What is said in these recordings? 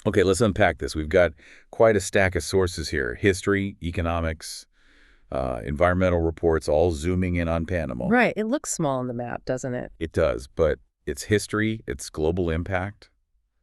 Okay, let's unpack this. We've got quite a stack of sources here. History, economics, environmental reports, all zooming in on Panama. Right. It looks small on the map, doesn't it? It does, but its history, its global impact,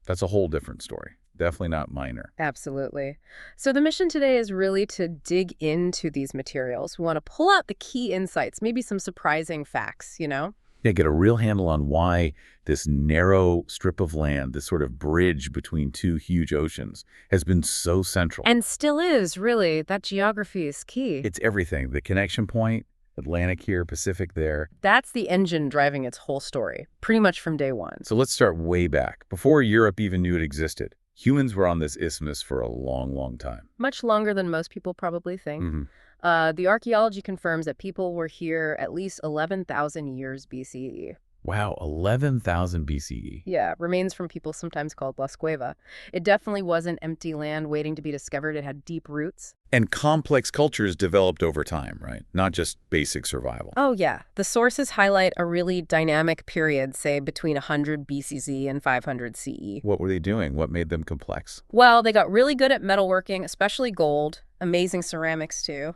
that's a whole different story. Definitely not minor. Absolutely. So the mission today is really to dig into these materials. We want to pull out the key insights, maybe some surprising facts. Yeah, get a real handle on why this narrow strip of land, this sort of bridge between two huge oceans, has been so central. And still is, really. That geography is key. It's everything. The connection point, Atlantic here, Pacific there. That's the engine driving its whole story, pretty much from day one. So let's start way back. Before Europe even knew it existed, humans were on this isthmus for a long, long time. Much longer than most people probably think. The archaeology confirms that people were here at least 11,000 years BCE. Wow, 11,000 BCE. Yeah, remains from people sometimes called La Cueva. It definitely wasn't empty land waiting to be discovered. It had deep roots. And complex cultures developed over time, right? Not just basic survival. Oh, yeah. The sources highlight a really dynamic period, say, between 100 BCE and 500 CE. What were they doing? What made them complex? Well, they got really good at metalworking, especially gold. Amazing ceramics, too.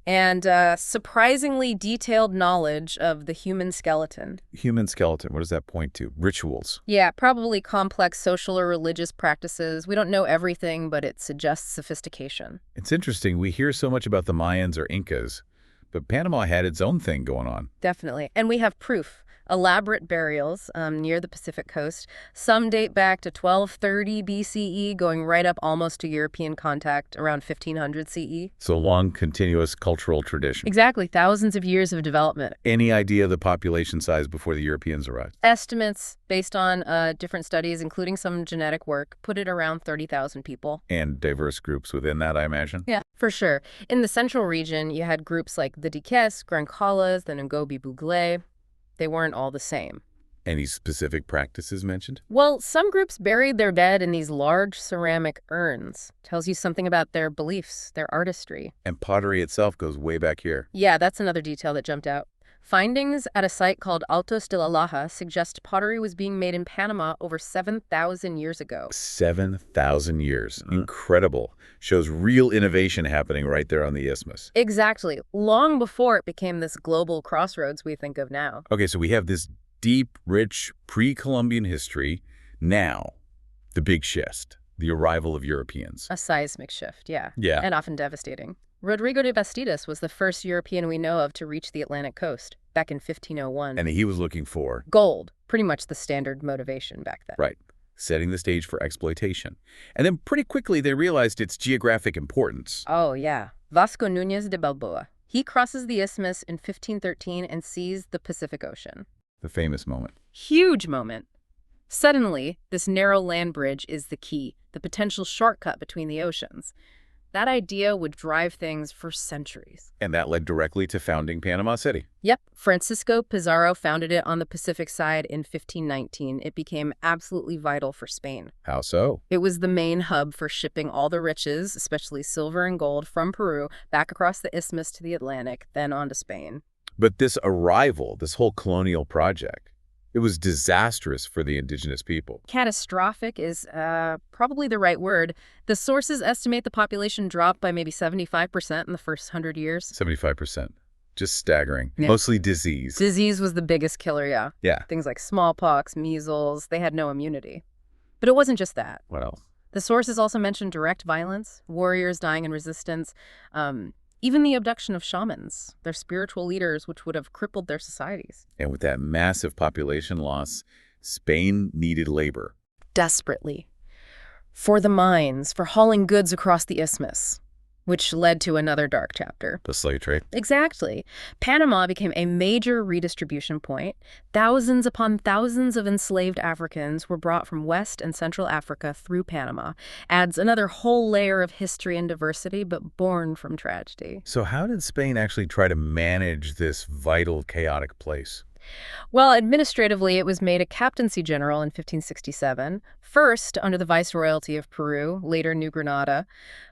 And surprisingly detailed knowledge of the human skeleton. Human skeleton, what does that point to? Rituals. Yeah, probably complex social or religious practices. We don't know everything, but it suggests sophistication. It's interesting. We hear so much about the Mayans or Incas, but Panama had its own thing going on. Definitely. And we have proof. Elaborate burials near the Pacific coast. Some date back to 1230 BCE, going right up almost to European contact around 1500 CE. So long, continuous cultural tradition. Exactly. Thousands of years of development. Any idea of the population size before the Europeans arrived? Estimates based on different studies, including some genetic work, put it around 30,000 people. And diverse groups within that, I imagine? Yeah, for sure. In the central region, you had groups like the Diques, Grancalas, the Ngobi Bugle. They weren't all the same. Any specific practices mentioned? Well, some groups buried their dead in these large ceramic urns. Tells you something about their beliefs, their artistry. And pottery itself goes way back here. Yeah, that's another detail that jumped out. Findings at a site called Altos de la Laja suggest pottery was being made in Panama over 7,000 years ago. 7,000 years. Incredible. Shows real innovation happening right there on the isthmus. Exactly. Long before it became this global crossroads we think of now. Okay, so we have this deep, rich, pre-Columbian history. Now, the big shift, the arrival of Europeans. A seismic shift, yeah. Yeah. And often devastating. Rodrigo de Bastidas was the first European we know of to reach the Atlantic coast back in 1501. And he was looking for gold, pretty much the standard motivation back then. Right. Setting the stage for exploitation. And then pretty quickly they realized its geographic importance. Oh, yeah. Vasco Núñez de Balboa. He crosses the isthmus in 1513 and sees the Pacific Ocean. The famous moment. Huge moment. Suddenly, this narrow land bridge is the key, the potential shortcut between the oceans. That idea would drive things for centuries. And that led directly to founding Panama City. Yep. Francisco Pizarro founded it on the Pacific side in 1519. It became absolutely vital for Spain. How so? It was the main hub for shipping all the riches, especially silver and gold, from Peru back across the isthmus to the Atlantic, then on to Spain. But this arrival, this whole colonial project, it was disastrous for the indigenous people. Catastrophic is probably the right word. The sources estimate the population dropped by maybe 75% in the first 100 years. 75%. Just staggering. Yeah. Mostly disease. Disease was the biggest killer, yeah. Yeah. Things like smallpox, measles, they had no immunity. But it wasn't just that. What else? The sources also mentioned direct violence, warriors dying in resistance, even the abduction of shamans, their spiritual leaders, which would have crippled their societies. And with that massive population loss, Spain needed labor. Desperately. For the mines, for hauling goods across the isthmus, which led to another dark chapter. The slave trade. Exactly. Panama became a major redistribution point. Thousands upon thousands of enslaved Africans were brought from West and Central Africa through Panama. Adds another whole layer of history and diversity, but born from tragedy. So how did Spain actually try to manage this vital, chaotic place? Well, administratively, it was made a captaincy general in 1567, first under the viceroyalty of Peru, later New Granada.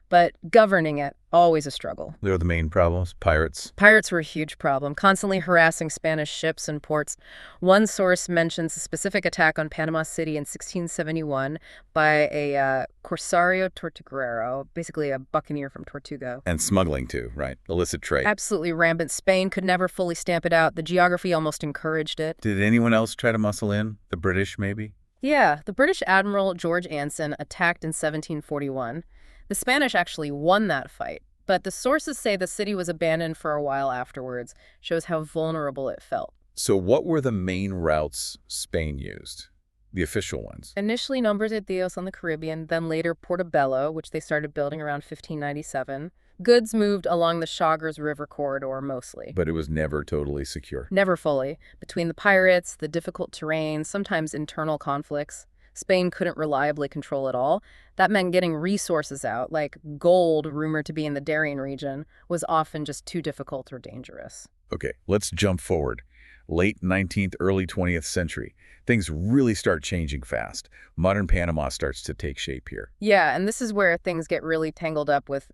But governing it, always a struggle. They were the main problems. Pirates. Pirates were a huge problem, constantly harassing Spanish ships and ports. One source mentions a specific attack on Panama City in 1671 by a Corsario Tortuguero, basically a buccaneer from Tortuga. And smuggling, too, right? Illicit trade. Absolutely rampant. Spain could never fully stamp it out. The geography almost encouraged it. Did anyone else try to muscle in? The British, maybe? Yeah, the British Admiral George Anson attacked in 1741. The Spanish actually won that fight, but the sources say the city was abandoned for a while afterwards, shows how vulnerable it felt. So what were the main routes Spain used? The official ones? Initially Nombres de Dios on the Caribbean, then later Portobello, which they started building around 1597. Goods moved along the Chagres River corridor mostly. But it was never totally secure. Never fully. Between the pirates, the difficult terrain, sometimes internal conflicts, Spain couldn't reliably control it all. That meant getting resources out, like gold rumored to be in the Darien region, was often just too difficult or dangerous. Okay, let's jump forward. Late 19th, early 20th century. Things really start changing fast. Modern Panama starts to take shape here. Yeah, and this is where things get really tangled up with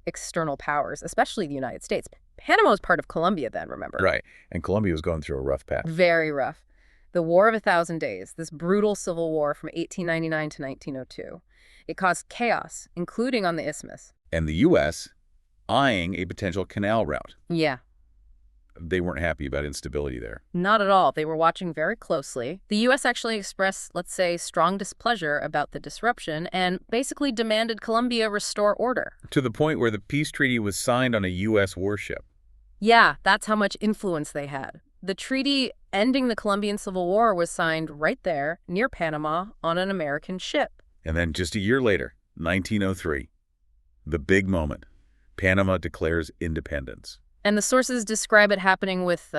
external powers, especially the United States. Panama was part of Colombia then, remember? Right, and Colombia was going through a rough patch. Very rough. The War of a Thousand Days, this brutal civil war from 1899 to 1902. It caused chaos, including on the Isthmus. And the U.S. eyeing a potential canal route. Yeah. They weren't happy about instability there. Not at all. They were watching very closely. The U.S. actually expressed, let's say, strong displeasure about the disruption and basically demanded Colombia restore order. To the point where the peace treaty was signed on a U.S. warship. Yeah, that's how much influence they had. The treaty ending the Colombian Civil War was signed right there, near Panama, on an American ship. And then just a year later, 1903, the big moment. Panama declares independence. And the sources describe it happening with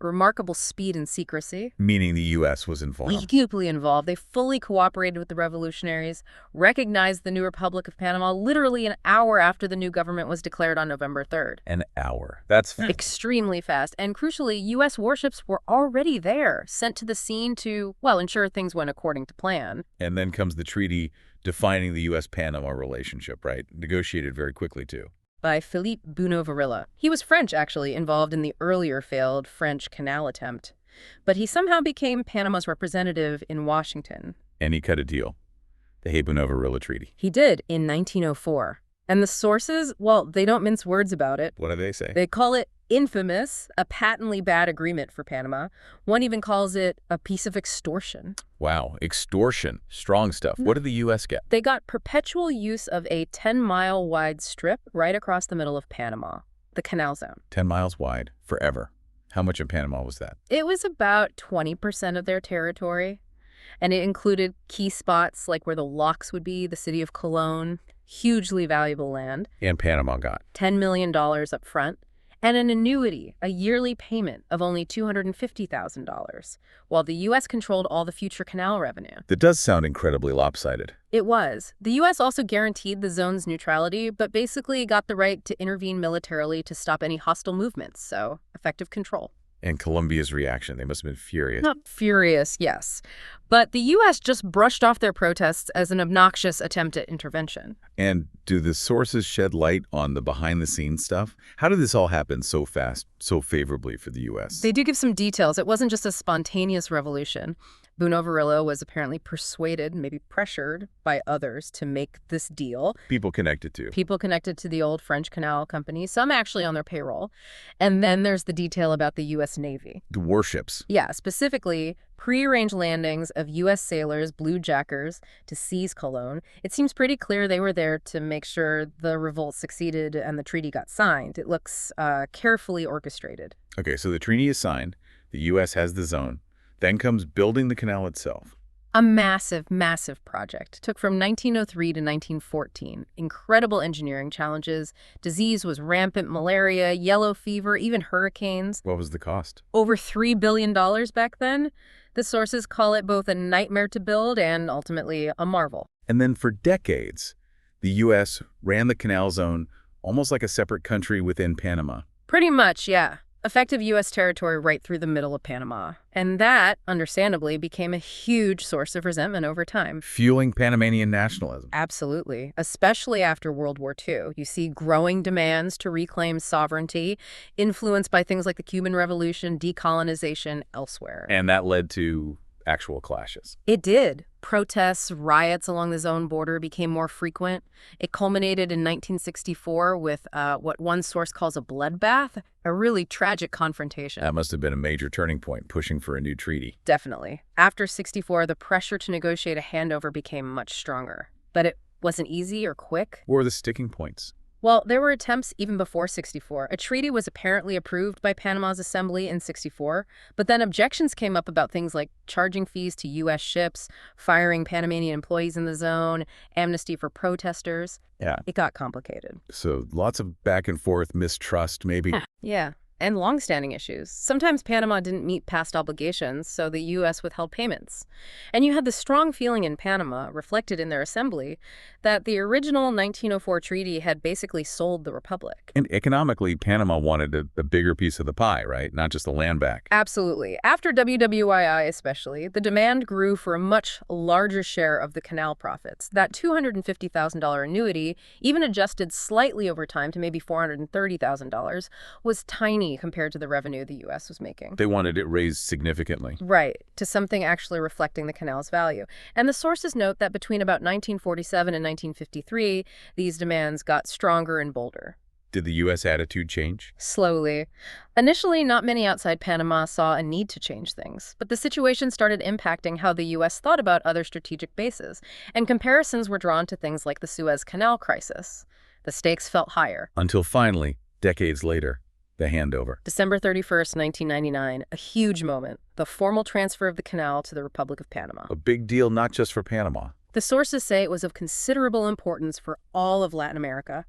remarkable speed and secrecy. Meaning the U.S. was involved. Deeply involved. They fully cooperated with the revolutionaries, recognized the new Republic of Panama literally an hour after the new government was declared on November 3rd. An hour. That's extremely fast. And crucially, U.S. warships were already there, sent to the scene to, well, ensure things went according to plan. And then comes the treaty defining the U.S.-Panama relationship, right? Negotiated very quickly, too. By Philippe Bunau-Varilla. He was French, actually, involved in the earlier failed French canal attempt. But he somehow became Panama's representative in Washington. And he cut a deal. The Bunau-Varilla Treaty. He did, in 1904. And the sources, well, they don't mince words about it. What do they say? They call it infamous, a patently bad agreement for Panama. One even calls it a piece of extortion. Wow, extortion. Strong stuff. What did the U.S. get? They got perpetual use of a 10-mile wide strip right across the middle of Panama, the Canal Zone. 10 miles wide, forever. How much of Panama was that? It was about 20% of their territory, and it included key spots like where the locks would be, the city of Colón, hugely valuable land. And Panama got? $10 million up front. And an annuity, a yearly payment of only $250,000, while the U.S. controlled all the future canal revenue. That does sound incredibly lopsided. It was. The U.S. also guaranteed the zone's neutrality, but basically got the right to intervene militarily to stop any hostile movements, so effective control. And Colombia's reaction, they must have been furious. Not furious, yes. But the U.S. just brushed off their protests as an obnoxious attempt at intervention. And do the sources shed light on the behind-the-scenes stuff? How did this all happen so fast, so favorably for the U.S.? They do give some details. It wasn't just a spontaneous revolution. Bunau-Varilla was apparently persuaded, maybe pressured, by others to make this deal. People connected to. People connected to the old French canal company, some actually on their payroll. And then there's the detail about the U.S. Navy. The warships. Yeah, specifically prearranged landings of U.S. sailors, bluejackers, to seize Colón. It seems pretty clear they were there to make sure the revolt succeeded and the treaty got signed. It looks carefully orchestrated. Okay, so the treaty is signed. The U.S. has the zone. Then comes building the canal itself. A massive, massive project. Took from 1903 to 1914. Incredible engineering challenges. Disease was rampant, malaria, yellow fever, even hurricanes. What was the cost? Over $3 billion back then. The sources call it both a nightmare to build and ultimately a marvel. And then for decades, the U.S. ran the canal zone almost like a separate country within Panama. Pretty much, yeah. Effective U.S. territory right through the middle of Panama. And that, understandably, became a huge source of resentment over time. Fueling Panamanian nationalism. Absolutely. Especially after World War II. You see growing demands to reclaim sovereignty, influenced by things like the Cuban Revolution, decolonization elsewhere. And that led to actual clashes. It did. Protests, riots along the zone border became more frequent. It culminated in 1964 with what one source calls a bloodbath, a really tragic confrontation. That must have been a major turning point, pushing for a new treaty. Definitely. After 64, the pressure to negotiate a handover became much stronger. But it wasn't easy or quick. What were the sticking points? Well, there were attempts even before 64. A treaty was apparently approved by Panama's assembly in 64, but then objections came up about things like charging fees to U.S. ships, firing Panamanian employees in the zone, amnesty for protesters. Yeah. It got complicated. So lots of back and forth, mistrust, maybe. Yeah. And long-standing issues. Sometimes Panama didn't meet past obligations, so the U.S. withheld payments. And you had the strong feeling in Panama, reflected in their assembly, that the original 1904 treaty had basically sold the republic. And economically, Panama wanted a bigger piece of the pie, right? Not just the land back. Absolutely. After WWII especially, the demand grew for a much larger share of the canal profits. That $250,000 annuity, even adjusted slightly over time to maybe $430,000, was tiny compared to the revenue the U.S. was making. They wanted it raised significantly. Right, to something actually reflecting the canal's value. And the sources note that between about 1947 and 1953, these demands got stronger and bolder. Did the U.S. attitude change? Slowly. Initially, not many outside Panama saw a need to change things, but the situation started impacting how the U.S. thought about other strategic bases, and comparisons were drawn to things like the Suez Canal crisis. The stakes felt higher. Until finally, decades later, the handover. December 31st, 1999, a huge moment, the formal transfer of the canal to the Republic of Panama. A big deal not just for Panama. The sources say it was of considerable importance for all of Latin America,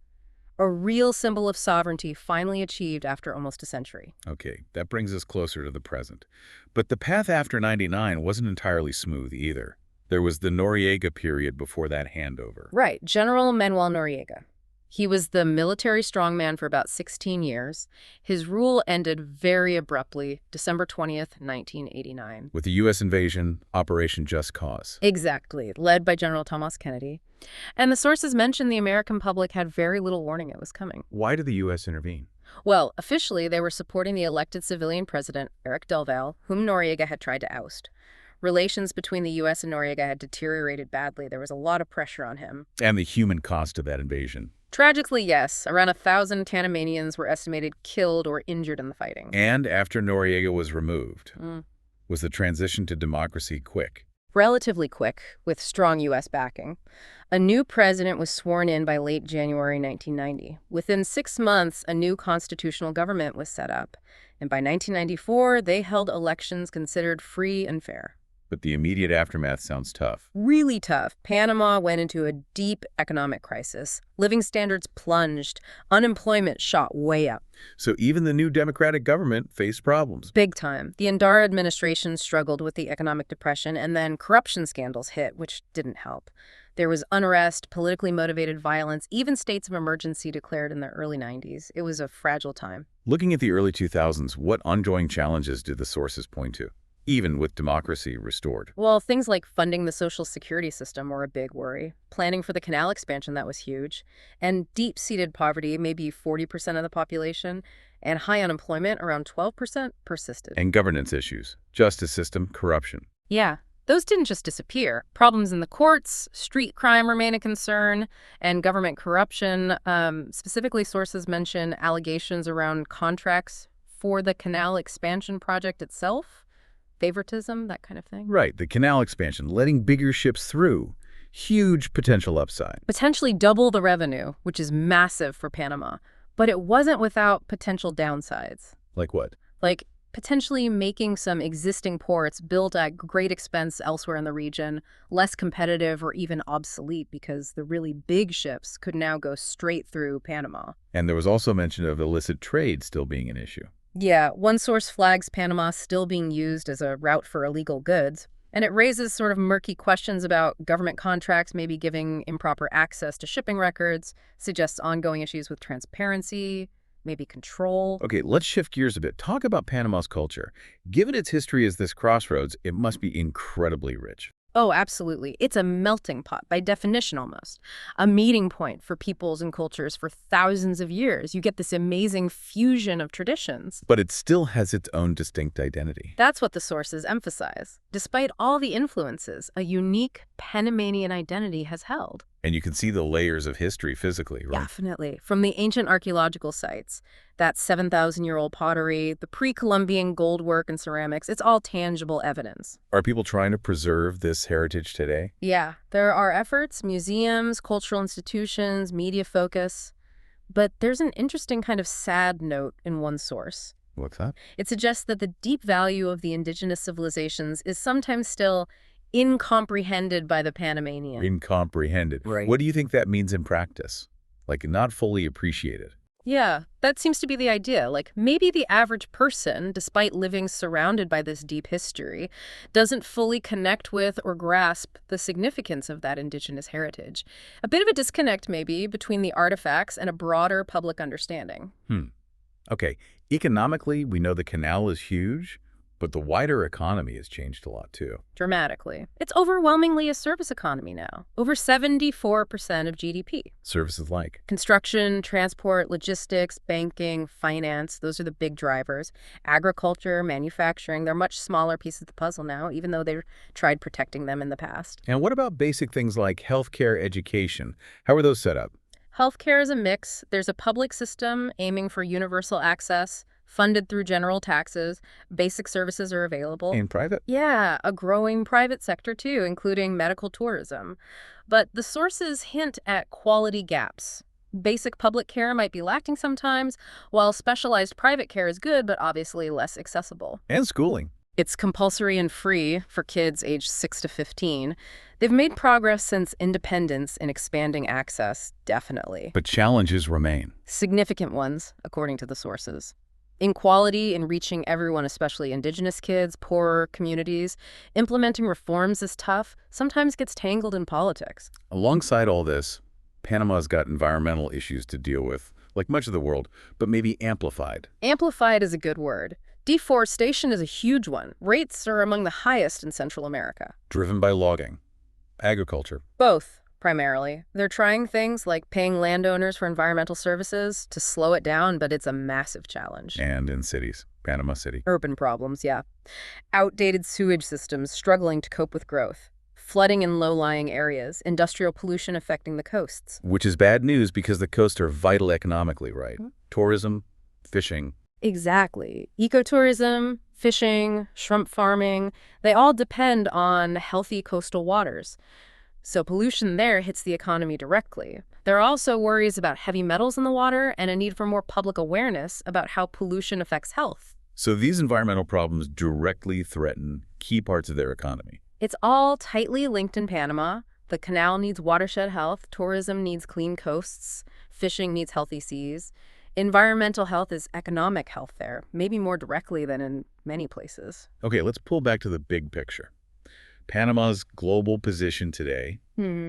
a real symbol of sovereignty finally achieved after almost a century. Okay, that brings us closer to the present. But the path after 99 wasn't entirely smooth either. There was the Noriega period before that handover. Right, General Manuel Noriega. He was the military strongman for about 16 years. His rule ended very abruptly, December 20th, 1989. With the U.S. invasion, Operation Just Cause. Exactly, led by General Thomas Kennedy. And the sources mentioned the American public had very little warning it was coming. Why did the U.S. intervene? Well, officially, they were supporting the elected civilian president, Eric Del Valle, whom Noriega had tried to oust. Relations between the U.S. and Noriega had deteriorated badly. There was a lot of pressure on him. And the human cost of that invasion. Tragically, yes. Around 1,000 Panamanians were estimated killed or injured in the fighting. And after Noriega was removed, was the transition to democracy quick? Relatively quick, with strong U.S. backing. A new president was sworn in by late January 1990. Within 6 months, a new constitutional government was set up. And by 1994, they held elections considered free and fair. But the immediate aftermath sounds tough. Really tough. Panama went into a deep economic crisis. Living standards plunged. Unemployment shot way up. So even the new democratic government faced problems. Big time. The Endara administration struggled with the economic depression, and then corruption scandals hit, which didn't help. There was unrest, politically motivated violence, even states of emergency declared in the early 90s. It was a fragile time. Looking at the early 2000s, what ongoing challenges do the sources point to, even with democracy restored? Well, things like funding the social security system were a big worry. Planning for the canal expansion, that was huge. And deep-seated poverty, maybe 40% of the population, and high unemployment, around 12%, persisted. And governance issues, justice system, corruption. Yeah. Those didn't just disappear. Problems in the courts, street crime remain a concern, and government corruption. Specifically, sources mention allegations around contracts for the canal expansion project itself, favoritism, that kind of thing. Right, the canal expansion, letting bigger ships through. Huge potential upside. Potentially double the revenue, which is massive for Panama. But it wasn't without potential downsides. Like what? Like potentially making some existing ports built at great expense elsewhere in the region less competitive or even obsolete because the really big ships could now go straight through Panama. And there was also mention of illicit trade still being an issue. Yeah, one source flags Panama still being used as a route for illegal goods. And it raises sort of murky questions about government contracts maybe giving improper access to shipping records, suggests ongoing issues with transparency, maybe control. Okay, let's shift gears a bit. Talk about Panama's culture. Given its history as this crossroads, it must be incredibly rich. Oh, absolutely. It's a melting pot, by definition almost. A meeting point for peoples and cultures for thousands of years. You get this amazing fusion of traditions. But it still has its own distinct identity. That's what the sources emphasize. Despite all the influences, a unique Panamanian identity has held. And you can see the layers of history physically, right? Definitely. From the ancient archaeological sites, that 7,000-year-old pottery, the pre-Columbian gold work and ceramics, it's all tangible evidence. Are people trying to preserve this heritage today? Yeah, there are efforts, museums, cultural institutions, media focus. But there's an interesting kind of sad note in one source. What's that? It suggests that the deep value of the indigenous civilizations is sometimes still incomprehended by the Panamanian. Incomprehended. Right. What do you think that means in practice? Like, not fully appreciated. Yeah, that seems to be the idea. Like, maybe the average person, despite living surrounded by this deep history, doesn't fully connect with or grasp the significance of that indigenous heritage. A bit of a disconnect, maybe, between the artifacts and a broader public understanding. Okay, economically, we know the canal is huge, but the wider economy has changed a lot too. Dramatically. It's overwhelmingly a service economy now. Over 74% of GDP. Services like Construction, transport, logistics, banking, finance, those are the big drivers. Agriculture, manufacturing, they're much smaller pieces of the puzzle now, even though they've tried protecting them in the past. And what about basic things like healthcare, education? How are those set up? Healthcare is a mix. There's a public system aiming for universal access, funded through general taxes. Basic services are available. In private? Yeah, a growing private sector too, including medical tourism. But the sources hint at quality gaps. Basic public care might be lacking sometimes, while specialized private care is good, but obviously less accessible. And schooling. It's compulsory and free for kids aged 6 to 15. They've made progress since independence in expanding access, definitely. But challenges remain. Significant ones, according to the sources. Inequality in reaching everyone, especially indigenous kids, poorer communities. Implementing reforms is tough, sometimes gets tangled in politics. Alongside all this, Panama's got environmental issues to deal with, like much of the world, but maybe amplified. Amplified is a good word. Deforestation is a huge one. Rates are among the highest in Central America. Driven by logging, agriculture. Both, primarily. They're trying things like paying landowners for environmental services to slow it down, but it's a massive challenge. And in cities, Panama City. Urban problems, yeah. Outdated sewage systems struggling to cope with growth. Flooding in low-lying areas. Industrial pollution affecting the coasts. Which is bad news because the coasts are vital economically, right? Tourism, fishing. Exactly. Ecotourism, fishing, shrimp farming, they all depend on healthy coastal waters. So pollution there hits the economy directly. There are also worries about heavy metals in the water and a need for more public awareness about how pollution affects health. So these environmental problems directly threaten key parts of their economy. It's all tightly linked in Panama. The canal needs watershed health, tourism needs clean coasts, fishing needs healthy seas. Environmental health is economic health there, maybe more directly than in many places. Okay, let's pull back to the big picture. Panama's global position today,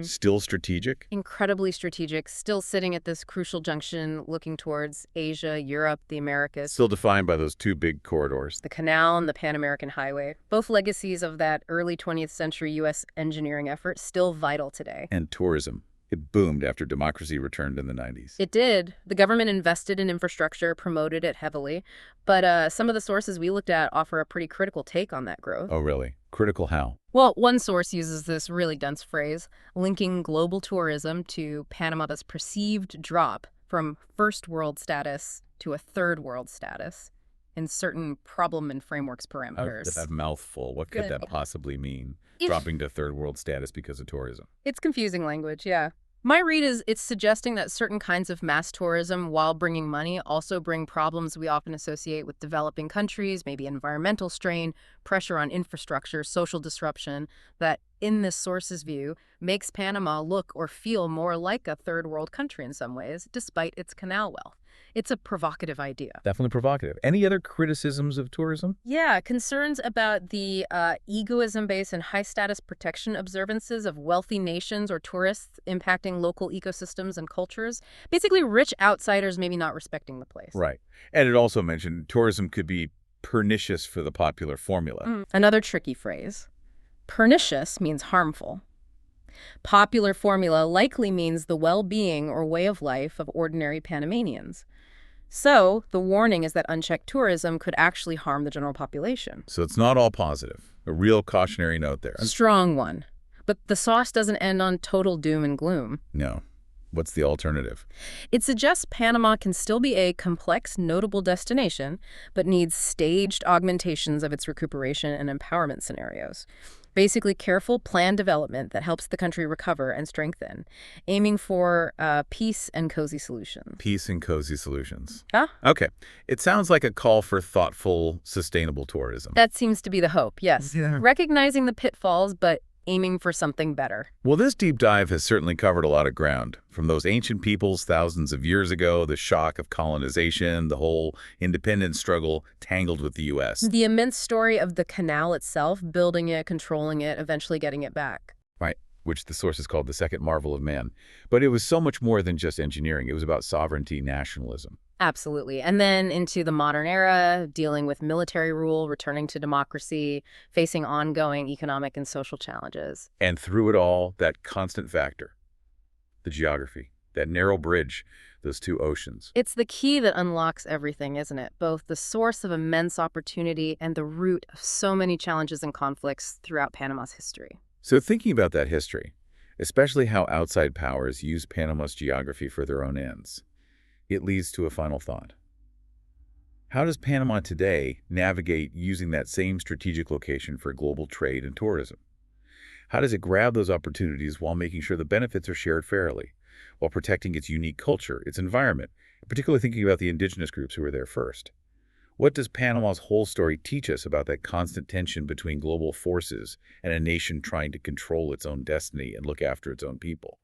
still strategic? Incredibly strategic, still sitting at this crucial junction looking towards Asia, Europe, the Americas. Still defined by those two big corridors. The canal and the Pan American Highway, both legacies of that early 20th century U.S. engineering effort, still vital today. And tourism. It boomed after democracy returned in the 90s. It did. The government invested in infrastructure, promoted it heavily. But some of the sources we looked at offer a pretty critical take on that growth. Oh, really? Critical how? Well, one source uses this really dense phrase, linking global tourism to Panama's perceived drop from first world status to a third world status in certain problem and frameworks parameters. That mouthful. What could that possibly mean? Dropping to third world status because of tourism. It's confusing language, yeah. My read is it's suggesting that certain kinds of mass tourism, while bringing money, also bring problems we often associate with developing countries, maybe environmental strain, pressure on infrastructure, social disruption, that, in this source's view, makes Panama look or feel more like a third world country in some ways, despite its canal wealth. It's a provocative idea. Definitely provocative. Any other criticisms of tourism? Yeah, concerns about the egoism-based and high-status protection observances of wealthy nations or tourists impacting local ecosystems and cultures. Basically, rich outsiders maybe not respecting the place. Right. And it also mentioned tourism could be pernicious for the popular formula. Another tricky phrase. Pernicious means harmful. Popular formula likely means the well-being or way of life of ordinary Panamanians. So, the warning is that unchecked tourism could actually harm the general population. So it's not all positive. A real cautionary note there. Strong one. But the sauce doesn't end on total doom and gloom. No. What's the alternative? It suggests Panama can still be a complex, notable destination, but needs staged augmentations of its recuperation and empowerment scenarios. Basically, careful planned development that helps the country recover and strengthen, aiming for peace and cozy solutions. Peace and cozy solutions. Huh? Okay. It sounds like a call for thoughtful, sustainable tourism. That seems to be the hope, yes. Yeah. Recognizing the pitfalls, but aiming for something better. Well, this deep dive has certainly covered a lot of ground. From those ancient peoples thousands of years ago, the shock of colonization, the whole independence struggle tangled with the U.S. The immense story of the canal itself, building it, controlling it, eventually getting it back. Right, which the sources called the second marvel of man. But it was so much more than just engineering. It was about sovereignty, nationalism. Absolutely. And then into the modern era, dealing with military rule, returning to democracy, facing ongoing economic and social challenges. And through it all, that constant factor, the geography, that narrow bridge, those two oceans. It's the key that unlocks everything, isn't it? Both the source of immense opportunity and the root of so many challenges and conflicts throughout Panama's history. So thinking about that history, especially how outside powers use Panama's geography for their own ends, it leads to a final thought. How does Panama today navigate using that same strategic location for global trade and tourism? How does it grab those opportunities while making sure the benefits are shared fairly, while protecting its unique culture, its environment, particularly thinking about the indigenous groups who were there first? What does Panama's whole story teach us about that constant tension between global forces and a nation trying to control its own destiny and look after its own people?